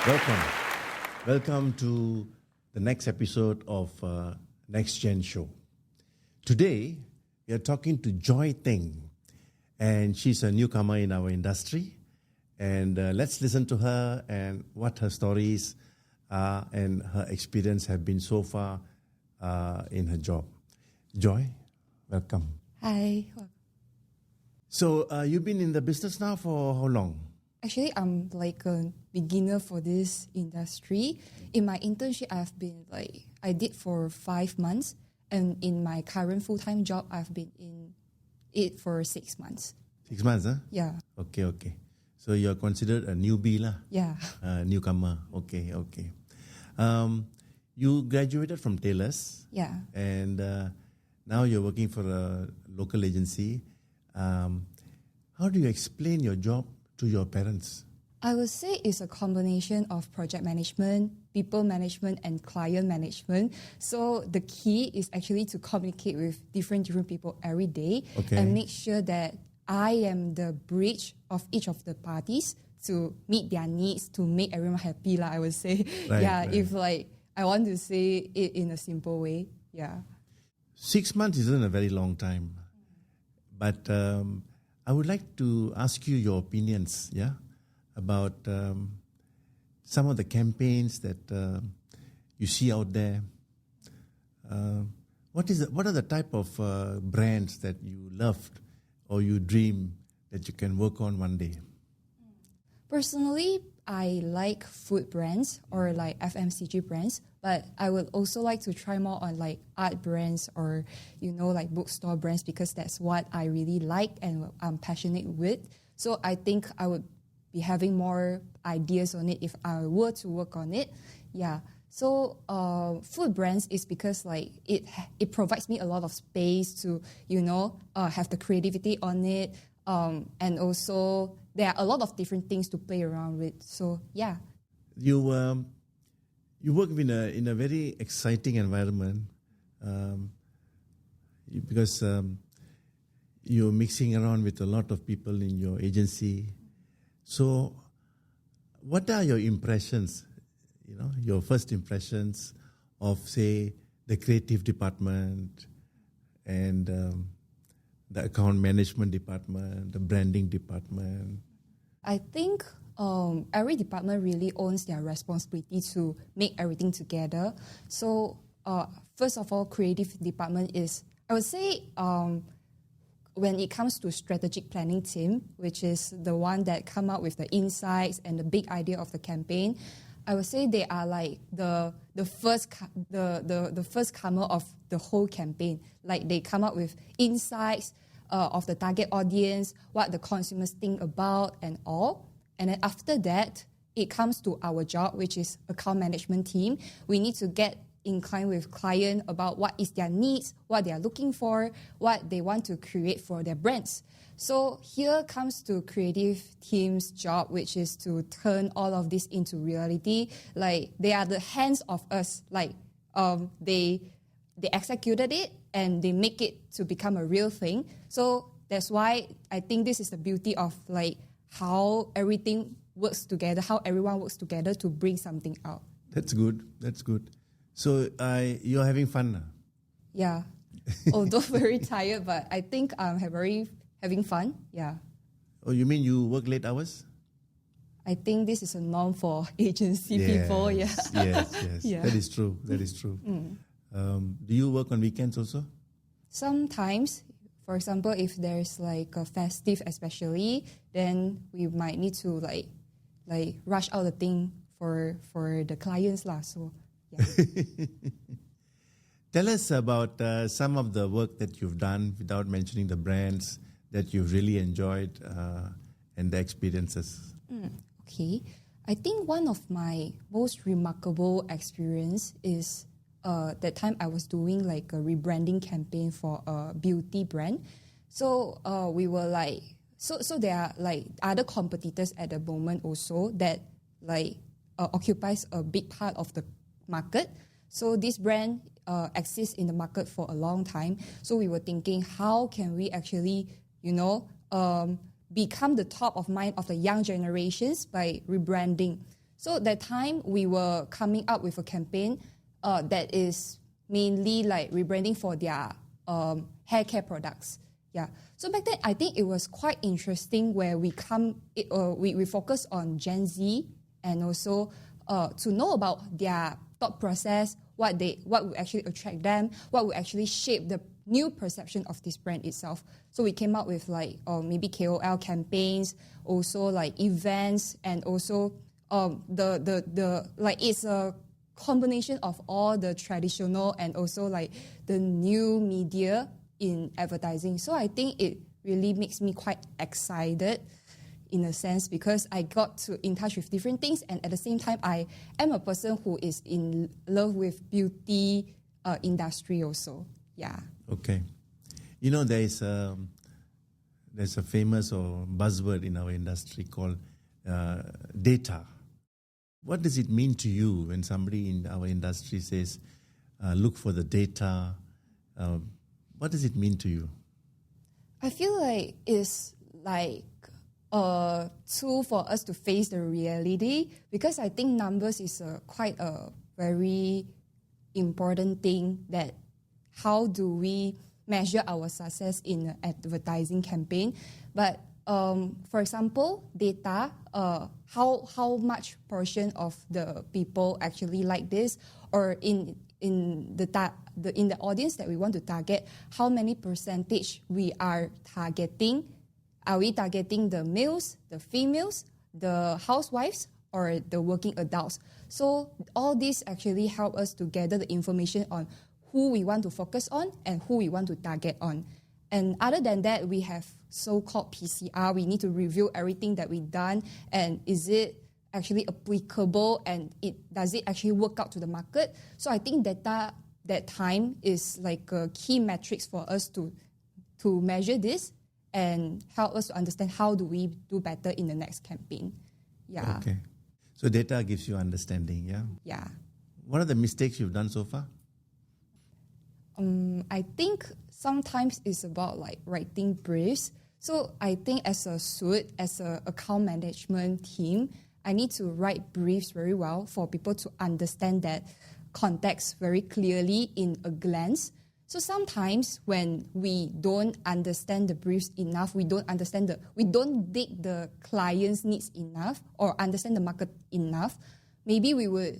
Welcome. Welcome to the next episode of NexGen show. Today, we are talking to Joy Teng, and she's a newcomer in our industry. And let's listen to her and what her stories and her experience have been so far in her job. Joy, welcome. Hi. So you've been in the business now for how long? Actually, I'm like a beginner for this industry. In my internship, I did for 5 months. And in my current full-time job, I've been in it for 6 months. 6 months, huh? Yeah. Okay. So you're considered a newbie lah? Yeah. Newcomer. Okay. You graduated from Taylor's. Yeah. And now you're working for a local agency. How do you explain your job to your parents? I would say it's a combination of project management, people management, and client management. So the key is actually to communicate with different people every day and make sure that I am the bridge of each of the parties to meet their needs, to make everyone happy, I would say. Right. If I want to say it in a simple way, yeah. 6 months isn't a very long time. But I would like to ask you your opinions, about some of the campaigns that you see out there. What are the type of brands that you loved or you dream that you can work on one day? Personally, I like food brands or like FMCG brands, but I would also like to try more on like art brands or, like bookstore brands, because that's what I really like and I'm passionate with. So I think I would be having more ideas on it if I were to work on it. Yeah. So food brands is because it provides me a lot of space to, have the creativity on it. And also there are a lot of different things to play around with. So yeah. You work in a very exciting environment because you're mixing around with a lot of people in your agency. So what are your impressions, your first impressions of, say, the creative department and the account management department, the branding department? I think every department really owns their responsibility to make everything together. So first of all, creative department is, I would say, when it comes to strategic planning team, which is the one that come up with the insights and the big idea of the campaign, I would say they are like the first comer of the whole campaign. Like they come up with insights of the target audience, what the consumers think about and all. And then after that, it comes to our job, which is account management team. We need to get inclined with client about what is their needs, what they are looking for, what they want to create for their brands. So here comes to creative team's job, which is to turn all of this into reality. Like they are the hands of us. Like they executed it and they make it to become a real thing. So that's why I think this is the beauty of like how everything works together, how everyone works together to bring something out. That's good. So you're having fun now? Yeah. Although very tired, but I think I'm having fun. Yeah. Oh, you mean you work late hours? I think this is a norm for agency people. Yeah. Yes. Yeah. That is true. Do you work on weekends also? Sometimes. For example, if there's like a festive especially, then we might need to like rush out the thing for the clients lah. So yeah. Tell us about some of the work that you've done without mentioning the brands that you've really enjoyed and the experiences. Okay. I think one of my most remarkable experience is that time I was doing like a rebranding campaign for a beauty brand. So we were like, so there are like other competitors at the moment also that like occupies a big part of the market. So this brand exists in the market for a long time. So we were thinking, how can we actually, become the top of mind of the young generations by rebranding? So that time we were coming up with a campaign that is mainly like rebranding for their hair care products. Yeah. So back then, I think it was quite interesting where we focus on Gen Z and also to know about their thought process, what would actually attract them, what would actually shape the new perception of this brand itself. So we came up with like maybe KOL campaigns, also like events, and also the like it's a combination of all the traditional and also like the new media in advertising. So I think it really makes me quite excited in a sense because I got to in touch with different things, and at the same time I am a person who is in love with beauty industry also. Yeah. Okay. You know, there's a famous or buzzword in our industry called data. What does it mean to you when somebody in our industry says, look for the data? What does it mean to you? I feel like it's like a tool for us to face the reality because I think numbers is quite a very important thing that how do we measure our success in an advertising campaign. But for example, data, how much portion of the people actually like this, or in the audience that we want to target, how many percentage we are targeting? Are we targeting the males, the females, the housewives, or the working adults? So all these actually help us to gather the information on who we want to focus on and who we want to target on. And other than that, we have so-called PCR. We need to review everything that we've done, and is it actually applicable, and does it actually work out to the market? So I think data that time is like a key metrics for us to measure this and help us to understand how do we do better in the next campaign. Yeah. Okay. So data gives you understanding, yeah? Yeah. What are the mistakes you've done so far? I think sometimes it's about like writing briefs. So I think as a suit, as a account management team, I need to write briefs very well for people to understand that context very clearly in a glance. So sometimes when we don't understand the briefs enough, we don't dig the client's needs enough or understand the market enough, maybe we would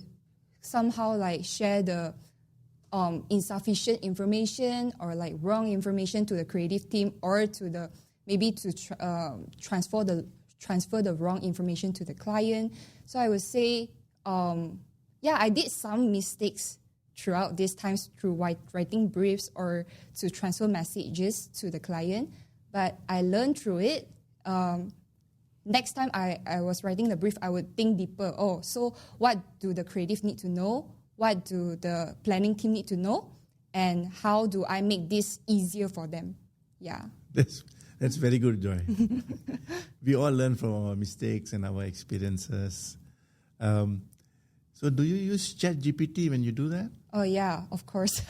somehow like share the insufficient information or like wrong information to the creative team, or to the maybe to transfer the wrong information to the client. So I would say, I did some mistakes throughout these times through writing briefs or to transfer messages to the client, but I learned through it. Next time I was writing the brief, I would think deeper. Oh, so what do the creative need to know? What do the planning team need to know? And how do I make this easier for them? Yeah. That's very good, Joy. We all learn from our mistakes and our experiences. So do you use ChatGPT when you do that? Oh, yeah, of course.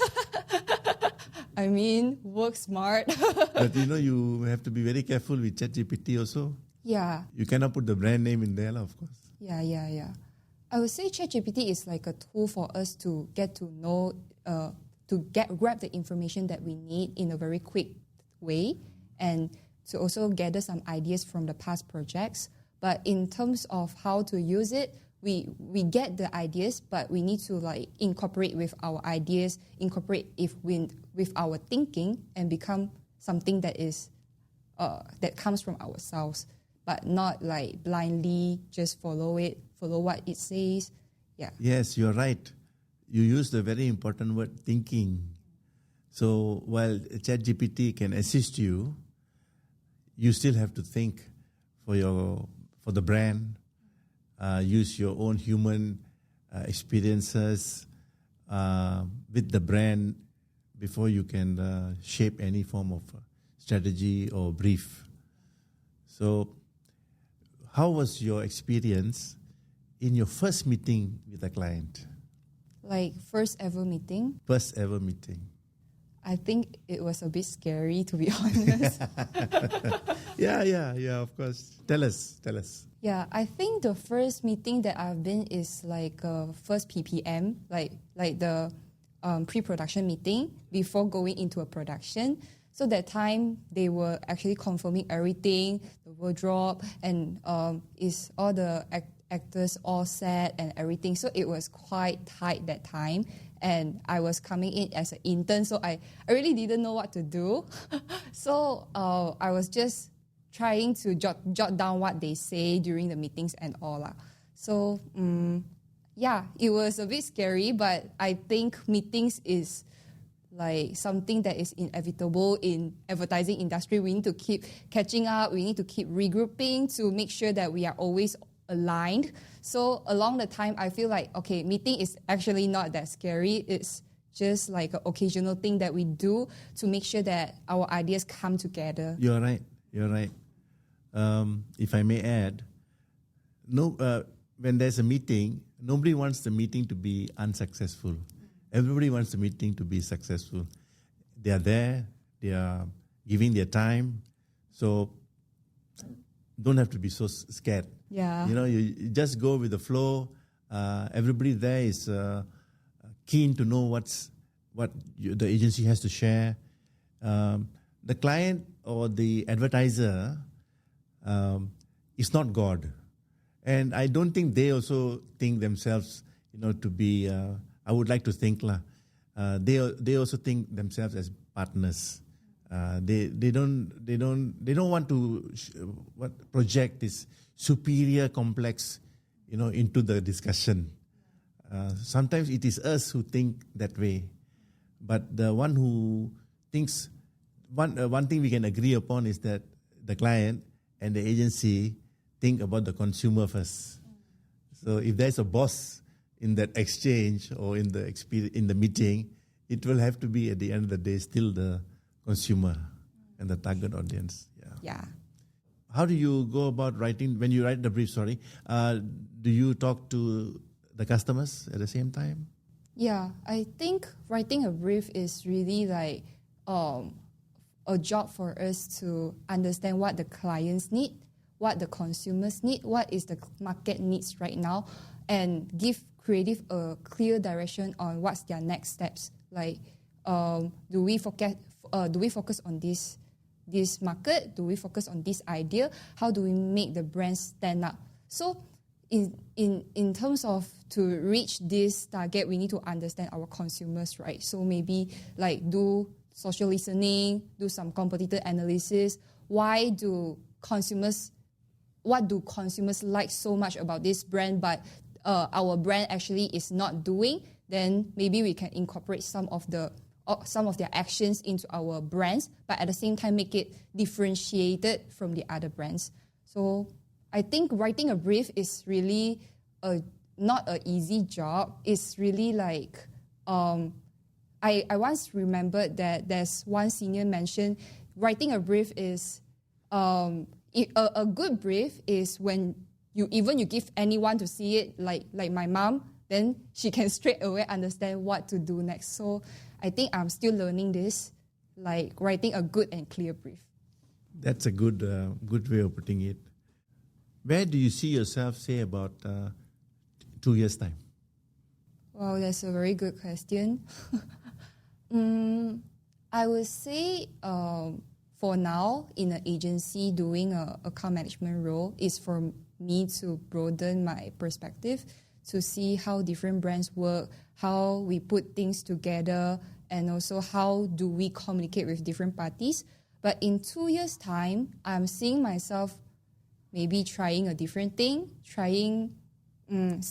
I mean, work smart. But you have to be very careful with ChatGPT also. Yeah. You cannot put the brand name in there, of course. Yeah. I would say ChatGPT is like a tool for us to get to know, grab the information that we need in a very quick way, and to also gather some ideas from the past projects. But in terms of how to use it, we get the ideas, but we need to like incorporate with our ideas, with our thinking, and become something that is that comes from ourselves, but not like blindly just follow what it says. Yeah. Yes, you're right. You used a very important word, thinking. So while ChatGPT can assist you, you still have to think for the brand. Use your own human experiences with the brand before you can shape any form of strategy or brief. So how was your experience in your first meeting with a client? Like first ever meeting? First ever meeting. I think it was a bit scary, to be honest. Yeah, of course. Tell us. Yeah, I think the first meeting that I've been is like first PPM, like the pre-production meeting before going into a production. So that time they were actually confirming everything, the wardrobe, and is all the actors all set and everything. So it was quite tight that time. And I was coming in as an intern, so I really didn't know what to do. So I was just trying to jot down what they say during the meetings and all lah. So yeah, it was a bit scary, but I think meetings is like something that is inevitable in advertising industry. We need to keep catching up. We need to keep regrouping to make sure that we are always aligned. So along the time, I feel like, okay, meeting is actually not that scary. It's just like an occasional thing that we do to make sure that our ideas come together. You're right. If I may add, when there's a meeting, nobody wants the meeting to be unsuccessful. Everybody wants the meeting to be successful. They are there. They are giving their time. So don't have to be so scared. Yeah. You just go with the flow. Everybody there is keen to know what the agency has to share. The client or the advertiser is not God. And I don't think they also think themselves, to be, I would like to think, they also think themselves as partners. They don't want to project this superior complex, into the discussion. Sometimes it is us who think that way, but the one who thinks one thing we can agree upon is that the client and the agency think about the consumer first. So if there's a boss in that exchange or in the meeting, it will have to be at the end of the day still the consumer and the target audience. Yeah. How do you go about writing, when you write the brief, do you talk to the customers at the same time? Yeah, I think writing a brief is really like a job for us to understand what the clients need, what the consumers need, what is the market needs right now, and give creative a clear direction on what's their next steps. Like, do we focus on this market? Do we focus on this idea? How do we make the brand stand up? So in terms of to reach this target, we need to understand our consumers, right? So maybe like do social listening, do some competitor analysis. What do consumers like so much about this brand, but our brand actually is not doing? Then maybe we can incorporate some of their actions into our brands, but at the same time make it differentiated from the other brands. So I think writing a brief is really not an easy job. It's really like, I once remembered that there's one senior mentioned writing a brief is, a good brief is when you give anyone to see it, like my mom, then she can straight away understand what to do next. So I think I'm still learning this, like writing a good and clear brief. That's a good way of putting it. Where do you see yourself, say, about 2 years' time? Wow, that's a very good question. I would say for now, in an agency doing an account management role is for me to broaden my perspective, to see how different brands work, how we put things together, and also how do we communicate with different parties. But in 2 years' time, I'm seeing myself maybe trying a different thing,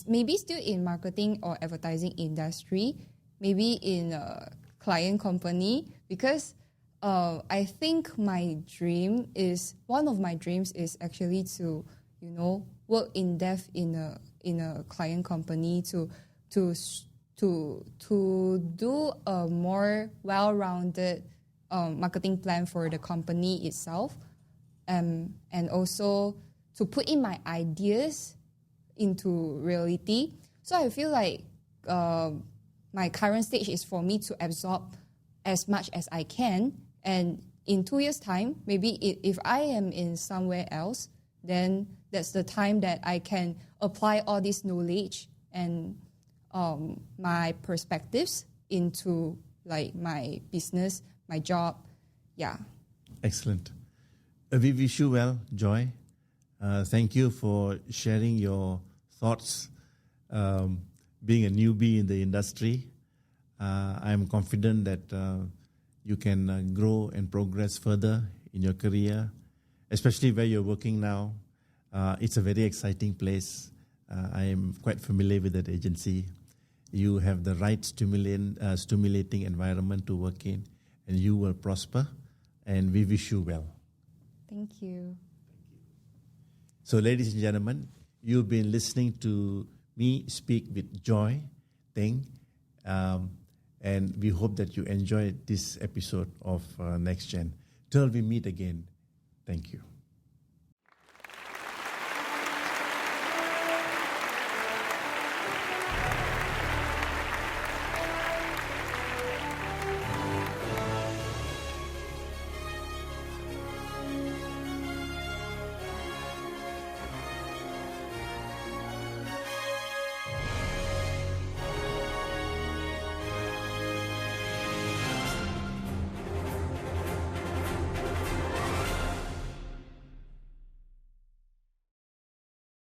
maybe still in marketing or advertising industry, maybe in a client company, because I think one of my dreams is actually to, work in depth in a client company to do a more well-rounded marketing plan for the company itself, and also to put in my ideas into reality. So I feel like my current stage is for me to absorb as much as I can, and in 2 years' time, maybe if I am in somewhere else, then that's the time that I can apply all this knowledge and my perspectives into like my business, my job. Yeah. Excellent. We wish you well, Joy. Thank you for sharing your thoughts, being a newbie in the industry. I'm confident that you can grow and progress further in your career, especially where you're working now. It's a very exciting place. I am quite familiar with that agency. You have the right stimulating environment to work in, and you will prosper, and we wish you well. Thank you. So, ladies and gentlemen, you've been listening to me speak with Joy, Teng, and we hope that you enjoyed this episode of NexGen. Till we meet again, thank you.